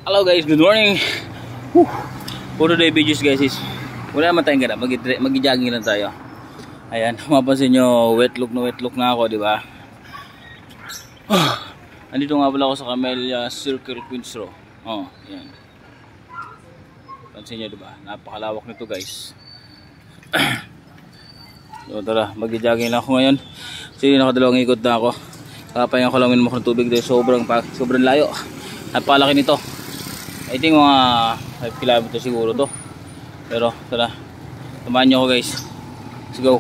Hello guys, good morning. Whew. For today videos guys is wala naman tayong ganap, mag-jogging lang tayo. Ayan, mapapansin nyo, wet look na ako, di ba? Andito nga pala ako sa Camellia Circle Queens Row. Oh, ayan. Pansin nyo, di ba? Napakalawak nito guys. So tara, mag-jogging lang ako ngayon. Kasi nakadalawang ikot na ako. Kapahinga ko lang minum ako ng tubig dahil sobrang layo. Napalaki nito. I think mga 5 km siguro to. Pero tara, samahan nyo ako guys. Let's go.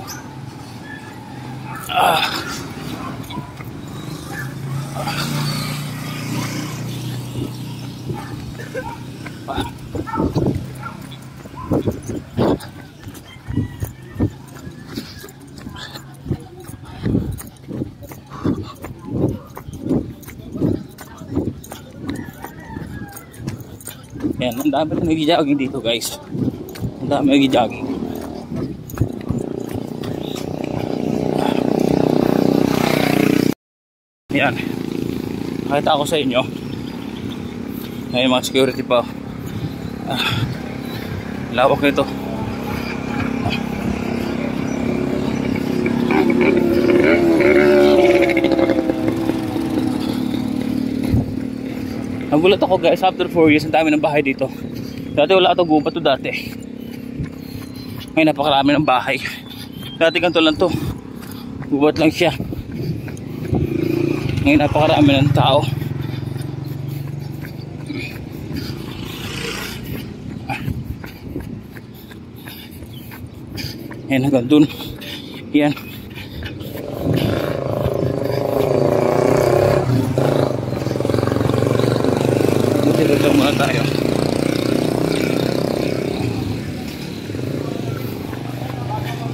Yan, ang dami na nag-jogging dito guys. Ang dami nag-jogging. Yan. Nakita ako sa inyo. Ngayon mga security pa. Lawak nito. Nagulat ako guys, after 4 years ang dami ng bahay dito. Dati wala ito, gubat to dati. Ngayon napakarami ng bahay. Dati ganito lang to, gubat lang siya. Ngayon napakarami ng tao. Yan hanggang dun. Yan. Dito muna tayo.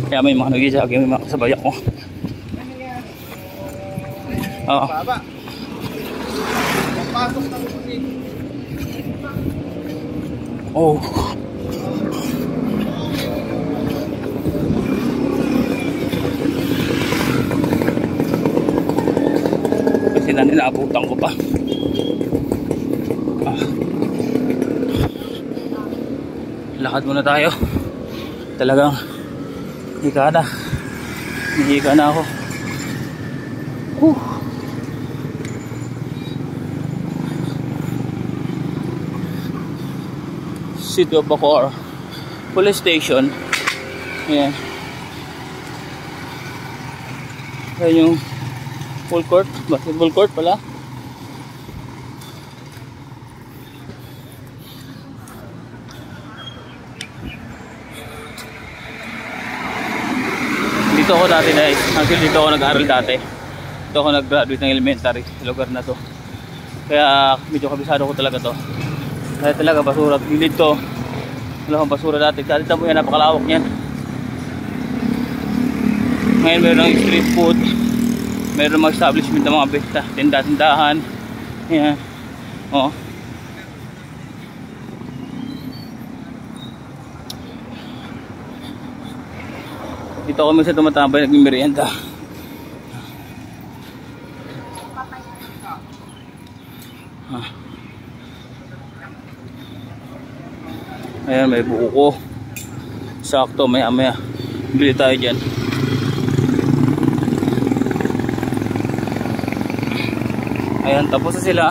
Kaya may mga nag-jogging, may mga kasabay ako. Oo. Oh. Kasi naabutan ko pa. Lakad muna tayo. Talagang hika na ako. City of Bacoor Police Station. Ayan. Ayan yung full court, basketball court pala. Dito ako dati guys. Actually dito ako nag-aaral dati. Dito ako nag-graduate ng elementary sa lugar na to. Kaya medyo kabisado ko talaga to. Kaya talaga basura. Dito wala kang basura dati. Dati tamo yan, napakalawak yan. Ngayon meron ng street food. Meron mga establishment ng mga besta, tindahan. Ayan. Oh. Dito ako minsan tumatambay, nagmimerienda. Ayan, may buko. Sakto, maya bili tayo dyan. Ayan, tapos na sila.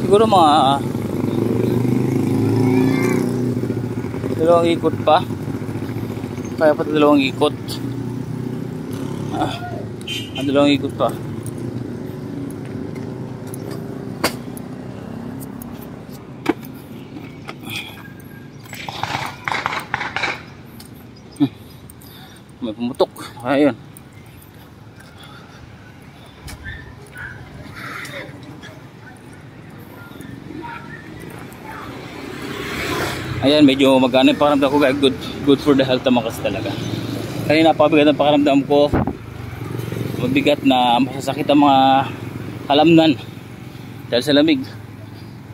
Siguro mga dalawang ikot pa. Kaya pa dalawang ikot. Dalawang ikot pa. May pumutok. Ayun. Ayan, medyo magana yung pakiramdam ko guys. Good for the health naman kasi talaga. Kanina napabigat ang pakiramdam ko. Mabigat na masasakit ang mga kalamnan dahil sa lamig.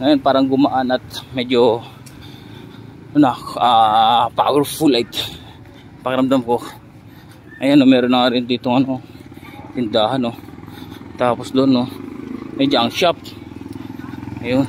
Ngayon parang gumaan at medyo powerful light pakiramdam ko. Ayan, meron na rin dito tindahan Tapos doon may junk shop. Ayun.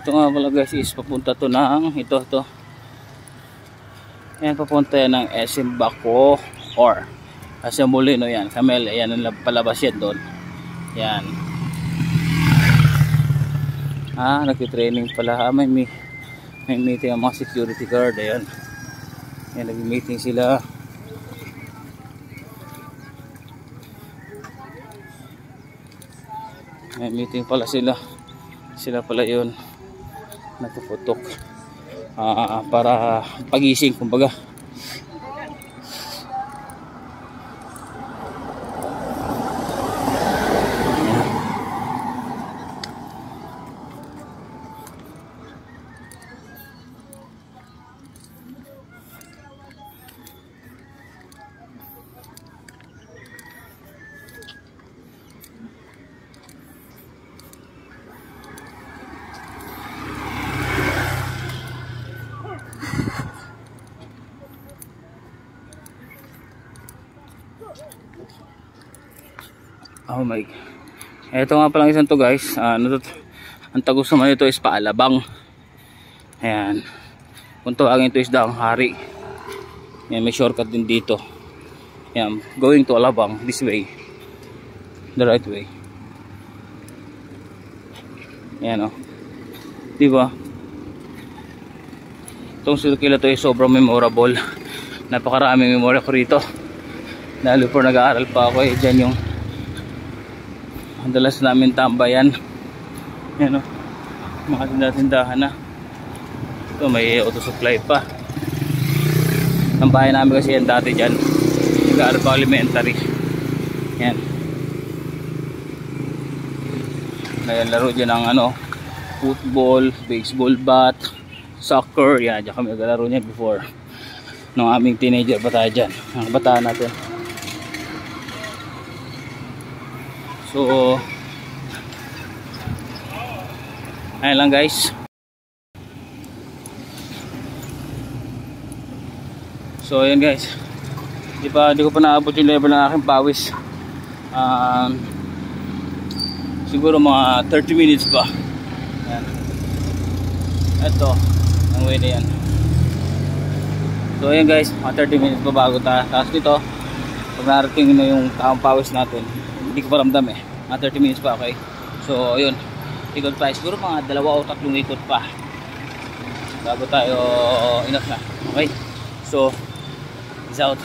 Ito nga pala guys is papunta to ng ito. Ayan, papunta yan ng SM Baco or SM Molino yan. Camel, ayan ang palabas yan doon. Yan. Nagtitraining pala. May meeting ang mga security guard. Ayan. Ayan, nag-meeting sila. May meeting pala sila. Sila pala yun. Nagpuputok. Para pagising kumbaga. Oh my God. Ito nga palang isang to guys. Ang tagos naman ito is Paalabang. Ayan. Kung tawagin ito is Daang Hari. Ayan, may shortcut din dito. Ayan, going to Alabang this way. The right way. Ayan o. Diba? Itong circle ito is sobrang memorable. Napakaraming memorya ko rito. Lalo po nag-aaral pa ako dyan yung madalas namin tambayan. Yan o, mga tindahan na. Ito may auto supply pa. Ang bahay namin kasi yan dati dyan, nag-aaral pa elementary. Yan. Ngayon laro dyan ng football, baseball bat, soccer. Yan, dyan kami nag-laro niyan before nung aming teenager pa tayo dyan, ang kabataan natin. So ayun lang guys. So ayun guys, di ko pa naabot yung level ng aking pawis. Siguro mga 30 minutes pa. Ayan. Ito ang way na yan. So ayun guys, mga 30 minutes pa bago taas nito. Pag narating na yung taong pawis natin, hindi ko pa ramdam mga 30 minutes pa. Okay, so ayun, ikot pa, siguro mga 2 o 3 ikot pa bago tayo enough na. Okay, so peace out.